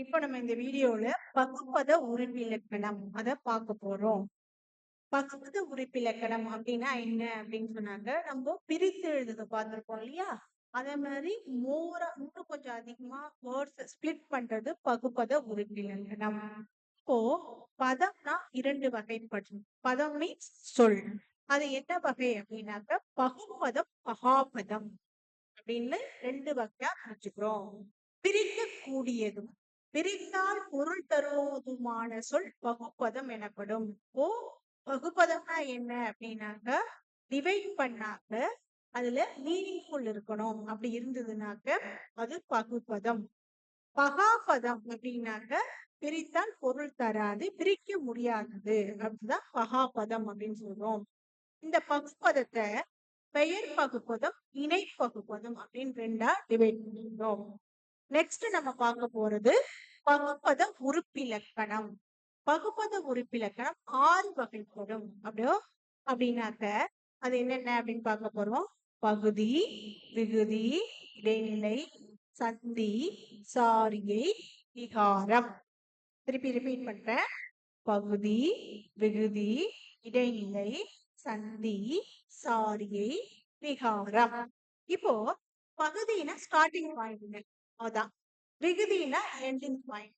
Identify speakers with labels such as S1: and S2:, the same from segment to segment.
S1: இப்ப நம்ம இந்த வீடியோல பகுபத உறுப்பிலக்கணம் அத பார்க்க போறோம். பகுபத உறுப்பிலக்கணம் அப்படின்னா என்ன அப்படின்னு சொன்னாங்க, நம்ம பிரித்து எழுதுறத பார்த்திருப்போம் இல்லையா? அதே மாதிரி இன்னும் கொஞ்சம் அதிகமா வேர்ட்ஸ் ஸ்பிளிட் பண்றது பகுபத உறுப்பிலக்கணம். இப்போ பதம்னா 2 வகைப்படும். பதம் மீன்ஸ் சொல். அது என்ன வகை அப்படின்னாக்க பகுபதம், மகாபதம் அப்படின்னு 2 வகையா பிரிச்சுக்கிறோம். பிரிக்கக்கூடியதும் பிரித்தால் பொருள் தருவதுமான சொல் பகுப்பதம் எனப்படும். ஓ பகுப்பதம்னா என்ன அப்படின்னாக்க டிவைட் பண்ணாக்க அதுல மீனிங்ஃபுல் இருக்கணும். அப்படி இருந்ததுனாக்க அது பகுப்பதம். பகாபதம் அப்படின்னாக்க பிரித்தால் பொருள் தராது, பிரிக்க முடியாதது. அப்படிதான் பகாபதம் அப்படின்னு சொல்றோம். இந்த பகுப்பதத்தை பெயர் பகுப்பதம், இணை பகுப்பதம் அப்படின்னு 2ஆ டிவைட் பண்ணிருக்கோம். நெக்ஸ்ட் நம்ம பார்க்க போறது பகுப்பத உறுப்பிலக்கணம். பகுப்பத உறுப்பிலக்கணம் 6 வகைப்படும். அப்படின்னாக்க அது என்னென்ன அப்படின்னு பார்க்க போறோம். பகுதி, விகுதி, இடைநிலை, சந்தி, சாரியை, விகாரம். திருப்பி ரிப்பீட் பண்றேன். பகுதி, விகுதி, இடைநிலை, சந்தி, சாரியை, விகாரம். இப்போ பகுதினா ஸ்டார்டிங் பாயிண்ட், அதான். விகுதினா எண்டிங் பாயிண்ட்.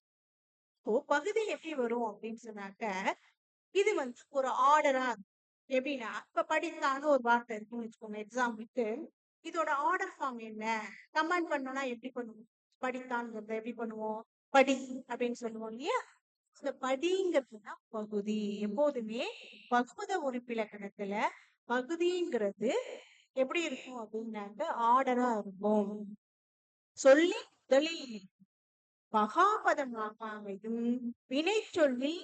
S1: இப்போ பகுதி எப்படி வரும் அப்படின்னு சொன்னாக்க, இது ஒரு ஆர்டரா எப்படின்னா, இப்ப படித்தான்னு ஒரு வார்த்தை இருக்குன்னு வச்சுக்கோங்க. எக்ஸாம்பிளுக்கு இதோட ஆர்டர் ஃபார்ம் என்ன? கமெண்ட் பண்ணோம்னா எப்படி பண்ணுவோம்? படித்தான்ங்கிறத எப்படி பண்ணுவோம்? படி அப்படின்னு சொல்லுவோம் இல்லையா? இந்த படிங்கிறதுதான் பகுதி. எப்போதுமே பகுபத உறுப்பிலக்கணத்துல பகுதிங்கிறது எப்படி இருக்கும் அப்படின்னாக்க ஆர்டரா இருக்கும். சொல்லி முதலில் மகாபதமாக அமையும். வினை சொல்லில்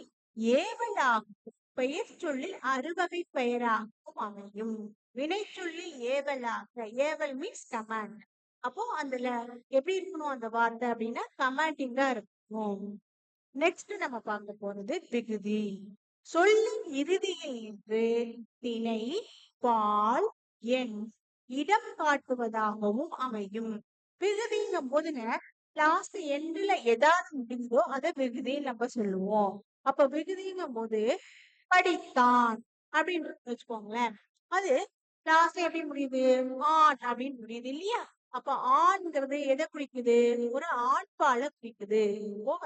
S1: ஏவலாகவும் பெயர் சொல்லில் அறுவகை பெயராகவும் அமையும். வினை சொல்லில் ஏவலாக, ஏவல் மீன்ஸ் கமாண்ட். அப்போ அதுல எப்படி இருக்கணும் அந்த வார்த்தை அப்படின்னா கமாண்டிங்கா இருக்கும். நெக்ஸ்ட் நம்ம பார்க்க போறது விகுதி. சொல்லின் இறுதியில் இன்று திணை, பால், எண், இடம் காட்டுவதாகவும் அமையும். விகுதிங்கும் போதுங்க லாஸ்ட் எண்ட்ல எதாவது முடிஞ்சதோ அதை விகுதின்னு நம்ம சொல்லுவோம். அப்ப விகுதிங்கும் போது படித்தான் அப்படின்னு வச்சுக்கோங்களேன். அது லாஸ்ட் எப்படி முடியுது? ஆண் அப்படின்னு முடியுது இல்லையா? அப்ப ஆண்ங்கிறது எதை குறிக்குது? ஒரு ஆண் பாலை குறிக்குது.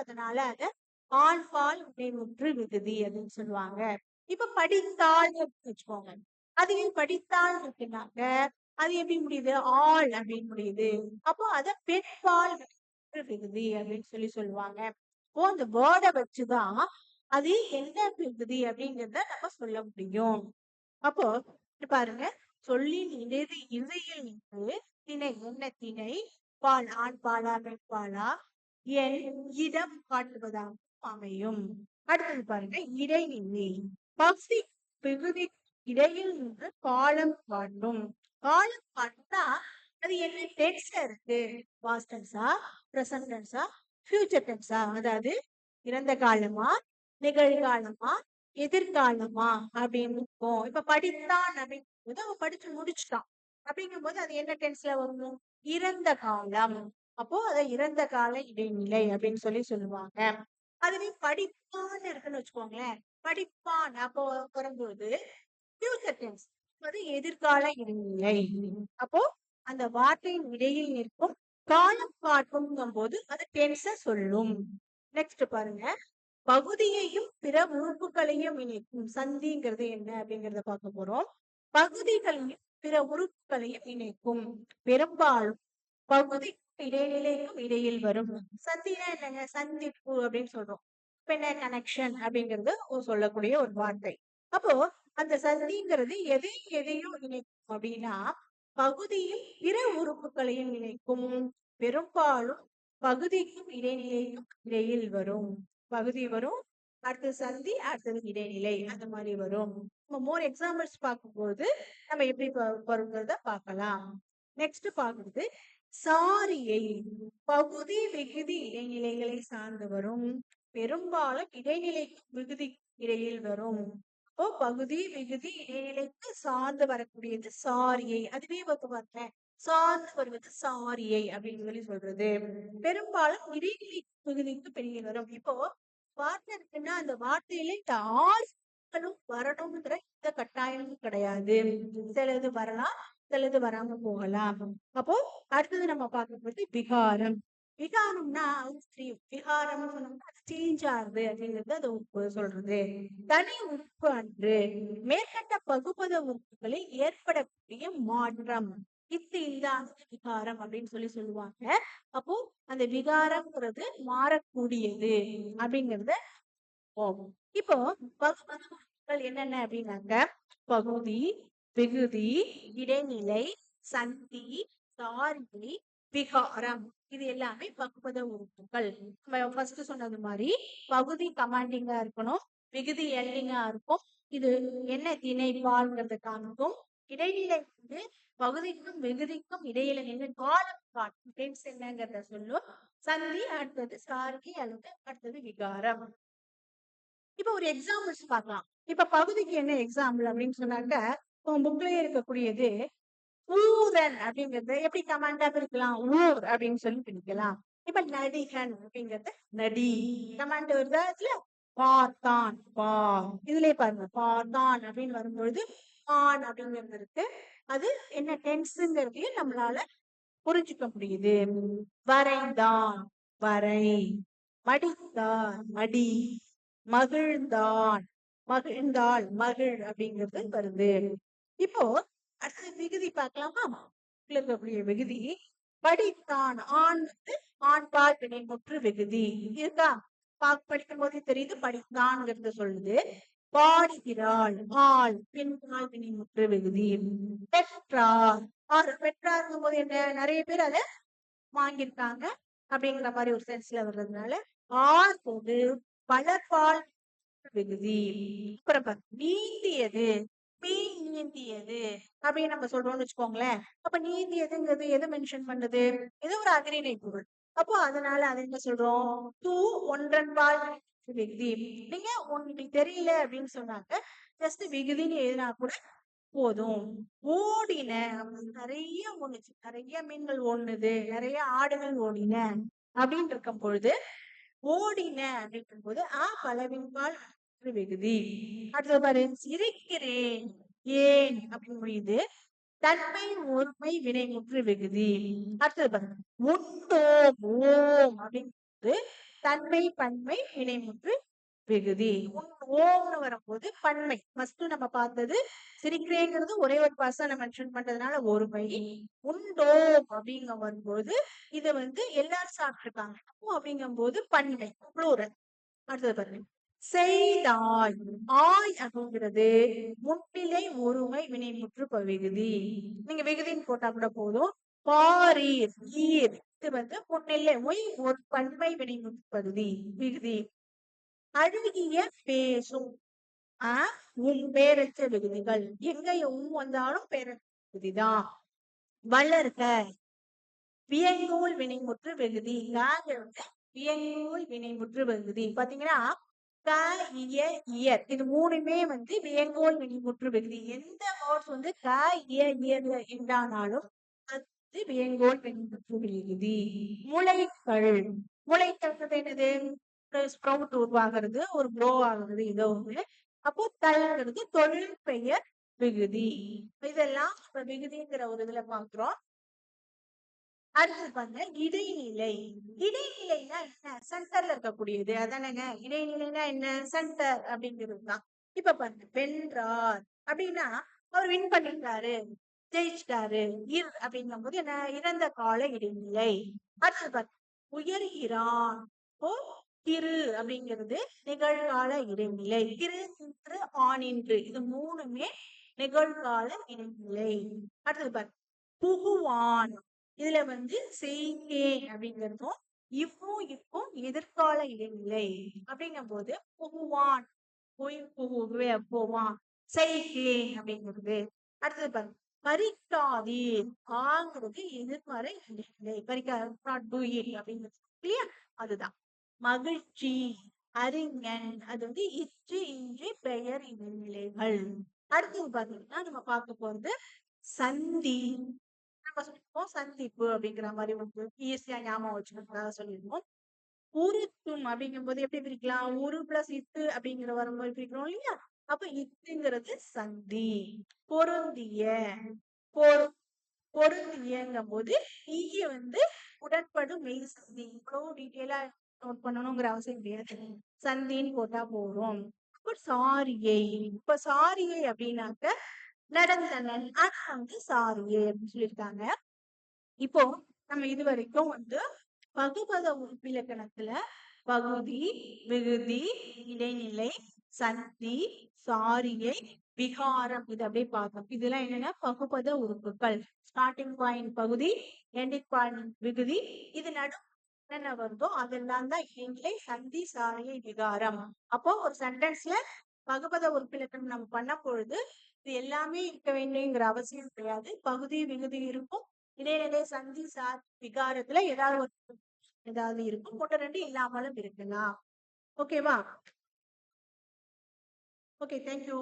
S1: அதனால அத ஆண் பால் வினைமுற்று விகுதி அப்படின்னு சொல்லுவாங்க. இப்ப படித்தாள் வச்சுக்கோங்க. அது படித்தாள் இருக்குனாக்க அது எப்படி முடியுது? ஆள் அப்படின்னு முடியுது. அப்போ அத பெண் பால் விகுதி அப்படின்னு சொல்லுவாங்க. இப்போ அந்த வேர்டை வச்சுதான் அது என்ன விகுதி அப்படிங்கிறத நம்ம சொல்ல முடியும். அப்போ பாருங்க, சொல்லின் இறுதியில் நின்று திணை என்ன திணை, பால் ஆண் பாலா பெண் பாலா, என் இடம் காட்டுவதாக அமையும். அடுத்தது பாருங்க, இடைநிலை. பகுதி விகுதி இடையில் நின்று காலம் காட்டும். காலம் காட்டுனா அது என்ன டென்ஸ்ல இருக்கு? பாஸ்ட் டென்ஸா, பிரசன்ட் டென்ஸா, ஃபியூச்சர் டென்ஸா? அதாவது இறந்த காலமா, நிகழ்காலமா, எதிர்காலமா அப்படின்னு இருக்கும். இப்ப படித்தான் அப்படிங்கும்போது அவன் படிச்சு முடிச்சுட்டான் அப்படிங்கும் போது அது என்ன டென்ஸ்ல வரும்? இறந்த காலம். அப்போ அதை இறந்த கால இடைநிலை அப்படின்னு சொல்லுவாங்க. அதுவே படிப்பான் இருக்குன்னு வச்சுக்கோங்களேன். படிப்பான் அப்போ வரும்போது ஃபியூச்சர் டென்ஸ், அது எதிர்கால இடைநிலை. அப்போ அந்த வார்த்தையின் இடையில் நிற்கும் காலம் காட்டும் போது அது டென்ஸ சொல்லும். நெக்ஸ்ட் பாருங்க, பகுதியையும் பிற உறுப்புகளையும் இணைக்கும் சந்திங்கிறது என்ன அப்படிங்கறத பார்க்க போறோம். பகுதிகளையும் பிற உறுப்புகளையும் இணைக்கும். பெரும்பாலும் பகுதி இடைநிலைக்கும் இடையில் வரும். சந்தினா என்னங்க? சந்திப்பு அப்படின்னு சொல்றோம். இப்ப என்ன கனெக்ஷன் அப்படிங்கிறது சொல்லக்கூடிய ஒரு வார்த்தை. அப்போ அந்த சந்திங்கிறது எதையும் இணைக்கும் அப்படின்னா பகுதியும் பிற உறுப்புகளையும் இணைக்கும். பெரும்பாலும் பகுதிக்கும் இடைநிலைக்கும் இடையில் வரும். பகுதி வரும், அடுத்தது சந்தி, அடுத்தது இடைநிலை, அந்த மாதிரி வரும். நம்ம மோர் எக்ஸாம்பிள்ஸ் பார்க்கும்போது நம்ம எப்படி வருங்கிறத பார்க்கலாம். நெக்ஸ்ட் பார்க்கறது சாரியை. பகுதி விகுதி இடைநிலைகளை சார்ந்து வரும். பெரும்பாலும் இடைநிலைக்கு விகுதி இடையில் வரும். இப்போ பகுதி விகுதி இடைநிலைக்கு சார்ந்து வரக்கூடியது சாரியை. அதுவே பார்த்தேன் சார்ந்து வருவது சாரியை அப்படின்னு சொல்லி சொல்றது. பெரும்பாலும் இடைநிலை பகுதிக்கு பெரிய வரும். இப்போ வார்த்தை இருக்குன்னா அந்த வார்த்தையில இந்த ஆறுகளும் வரணும்ங்கிற இந்த கட்டாயமும் கிடையாது. சிலது வரலாம், சிலது வராம போகலாம். அப்போ அடுத்தது நம்ம பார்க்க போறது விகாரம். விகாரம்னா அவங்களுக்கு தெரியும். விகாரம்னு சொன்னோம்னா அது சேஞ்ச் ஆகுது அப்படிங்கிறது அது உறுப்பு சொல்றது. தனி உறுப்பு அன்று மேற்கண்ட பகுபத உறுப்புகளில் ஏற்படக்கூடிய மாற்றம் இந்த விகாரம் அப்படின்னு சொல்லி சொல்லுவாங்க. அப்போ அந்த விகாரம்ங்கிறது மாறக்கூடியது அப்படிங்கறத போகும். இப்போ பகுபத உறுப்புகள் என்னென்ன அப்படின்னாக்க பகுதி, விகுதி, இடைநிலை, சந்தி, சார்பு, விகாரம். இது எல்லாமே பகுபத உறுப்புகள். நம்ம ஃபர்ஸ்ட் சொன்னது மாதிரி பகுதி கமாண்டிங்கா இருக்கணும், விகுதி எண்டிங்கா இருக்கும். இது என்ன திணைப்பால்ங்கிறத காமிக்கும். இடைநிலை வந்து பகுதிக்கும் விகுதிக்கும் இடையில என்ன காலம் காட்டும், டென்ஸ் என்னங்கிறத சொல்லும். சந்தி அடுத்தது சார்கி அல்லது அடுத்தது விகாரம். இப்ப ஒரு எக்ஸாம்பிள்ஸ் பார்க்கலாம். இப்ப பகுதிக்கு என்ன எக்ஸாம்பிள் அப்படின்னு சொன்னாக்க உங்க புக்லயே இருக்கக்கூடியது ஊரன் அப்படிங்கறது எப்படி கமாண்டா பிரிக்கலாம், ஊர் அப்படின்னு சொல்லி பிரிக்கலாம். இப்ப நடிகன் அப்படிங்கறது நடி கமாண்ட் வருதா இதுல. பார்த்தான் பா, இதுலயே பாருங்க பார்த்தான் அப்படின்னு வரும்பொழுது ஆண் அப்படிங்கிறது இருக்கு. அது என்ன டென்ஸுங்கிறதையும் நம்மளால புரிஞ்சுக்க முடியுது. வரைந்தான் வரை, மடித்தார் மடி, மகிழ்ந்தான் மகிழ்ந்தாள் மகிழ் அப்படிங்கிறது வருது. இப்போ அடுத்து விகுதி பார்க்கலாமா. இருக்கக்கூடிய விகுதி படித்தான் ஆண் வந்து ஆண் பால் வினை முற்று விகுதி இருக்கா. படிக்கும் போதே தெரியுது படித்தான்ங்கிறது சொல்லுது. பாடுகிறாள் ஆள் பெண் பால் வினை முற்று விகுதி. பெற்றார் ஆறு பெற்றாருங்கும் போது என்ன நிறைய பேர் அதை வாங்கியிருக்காங்க அப்படிங்கிற மாதிரி ஒரு சென்ஸ்ல வர்றதுனால ஆர் போது பலர்பால் விகுதி. அப்புறம் நீந்தியது நீந்தியது அப்படின்னு நம்ம சொல்றோம்னு வச்சுக்கோங்களேன். அப்ப நீந்தியதுங்கிறது எது மென்ஷன் பண்ணுது, இது ஒரு அகிரிணை பொருள். அப்போ அதனால அது என்ன சொல்றோம், தூ ஒன்றன்பால் விகுதி. நீங்க உங்களுக்கு தெரியல அப்படின்னு சொன்னாங்க ஜஸ்ட் விகுதின்னு எழுதினா கூட போதும். ஓடின நிறைய ஓடுச்சு, நிறைய மீன்கள் ஓடுனது, நிறைய ஆடுகள் ஓடின அப்படின்னு இருக்கும் பொழுது ஓடின அப்படிங்கும் போது பலவின்பால் விகுதி. அடுத்தது பாரு சிரிக்கிறேன் ஏன் அப்படின்னு முடியுது. தன்மை ஒருமை வினைமுற்று விகுதி. அடுத்தது பாருங்க உண்டோம் ஓம் அப்படிங்கிறது தன்மை பன்மை வினைமுற்று விகுதி. ஓம்னு வரும்போது பன்மை. ஃபர்ஸ்ட் நம்ம பார்த்தது சிரிக்கிறேங்கிறது ஒரே ஒரு பர்சனை மென்ஷன் பண்றதுனால ஒருமை. உண்டோம் அப்படிங்க வரும்போது இது வந்து எல்லாரும் சாப்பிட்டுருக்காங்க அப்படிங்கும் போது பன்மை ப்ளூரல். அடுத்தது பாருங்க செய்தாய் ஆய் அப்படிங்கிறது முன்னிலை ஒருமை வினைமுற்று விகுதி. நீங்க விகுதின்னு போட்டா கூட போதும். பாரீர் ஈர் இது வந்து முன்னிலை ஒரு பன்மை வினைமுற்று பகுதி விகுதி. அழுகிய பேசும் உன் பேரற்ற விகுதிகள் எங்க வந்தாலும் பேரற்ற விகுதிதான். வளர்க வியங்கோல் வினைமுற்று விகுதி. வியங்கோல் வினைமுற்று விகுதி பாத்தீங்கன்னா க இய இயர் இது மூணுமே வந்து வியங்கோல் வினைமுற்று விகுதி. எந்த வேர்ட்ஸ் வந்து க இய இயர்ல என்றானாலும் அது வியங்கோல் வினைமுற்று விகுதி. முளைகள் முளைக்கிறது என்னது, ஸ்ப்ரவுட் உருவாகிறது, ஒரு க்ரோ ஆகுறது ஏதோ ஒண்ணு. அப்போ தல்ங்கிறது தொழில் பெயர் விகுதி. இதெல்லாம் விகுதிங்கிற ஒரு இதுல பாக்குறோம். அடுத்தது பாருங்க இடைநிலை. இடைநிலைனா என்ன, சென்டர்ல இருக்கக்கூடியது அதானங்க. இடைநிலைனா என்ன, சென்டர் அப்படிங்கிறது தான். இப்ப பாருங்க வென்றார் அப்படின்னா அவர் வின் பண்ணிட்டாரு, ஜெயிச்சிட்டாரு. அப்படிங்கும் போது என்ன, இறந்த கால இடைநிலை. அடுத்தது பாருங்க உயர்கிறான். ஓ திரு அப்படிங்கிறது நிகழ்கால இடைநிலை. திரு இன்று ஆனின்று இது மூணுமே நிகழ்கால இடைநிலை. அடுத்தது பாருங்க புகுவான். இதுல வந்து செய்கேன் அப்படிங்கிறதும் இப்போ எதிர்கால இடைநிலை. அப்படிங்கும் போது புகுவான் போவான், செய்கேன் அப்படிங்கிறது. அடுத்தது பாருங்க பறிக்காதீர் ஆங்கிறது எதிர்மறை இடைநிலை. அப்படிங்கிறது இல்லையா, அதுதான். மகிழ்ச்சி அறிஞன் அது வந்து இற்று இன்றி பெயர் இடைநிலைகள். அடுத்தது பாத்தீங்கன்னா நம்ம பார்க்க போறது சந்தி. நம்ம சொல்லிருப்போம் சந்திப்பு அப்படிங்கிற மாதிரி வந்து ஈஸியா ஞாபகம் வச்சுக்கிறதுக்காக சொல்லியிருப்போம். உருத்தும் அப்படிங்கும்போது எப்படி பிரிக்கலாம்? உரு பிளஸ் இத்து அப்படிங்கிற வரும்போது பிரிக்கிறோம் இல்லையா? அப்ப இத்துங்கிறது சந்தி. பொருந்திய பொரு பொருந்தியங்கும் போது ஈய வந்து உடன்படும் மெய் சந்தி. இவ்வளவு டீட்டெயிலா நோட் பண்ணணுங்கிற அவசியம் கிடையாது. சந்தின்னு போட்டா போதும். இப்போ சாரியை. இப்ப சாரியை அப்படின்னாக்க நடந்தனன். ஆனா வந்து சாரியை அப்படின்னு சொல்லியிருக்காங்க. இப்போ நம்ம இது வரைக்கும் வந்து பகுபத உறுப்பிலக்கணத்துல பகுதி, விகுதி, இடைநிலை, சந்தி, சாரியை, விகாரம் இது அப்படியே பார்த்தோம். இதெல்லாம் என்னன்னா பகுபத உறுப்புகள். ஸ்டார்டிங் பாயிண்ட் பகுதி, எண்டிங் பாயிண்ட் விகுதி, இது நடு என்ன வருதோ அதெல்லாம் தான் இடைநிலை, சந்தி, சாரியை, விகாரம். அப்போ ஒரு சென்டென்ஸ்ல பகுபத உறுப்பிலக்கணம் நம்ம பண்ண பொழுது இது எல்லாமே இருக்க வேண்டியங்கிற அவசியம் கிடையாது. பகுதி விகுதி இருக்கும், இடைநிலை சந்தி சார் விகாரத்துல ஏதாவது இருக்கும், ஒன்று ரெண்டு இல்லாமலும் இருக்கலாம். ஓகேவா? Okay, thank you.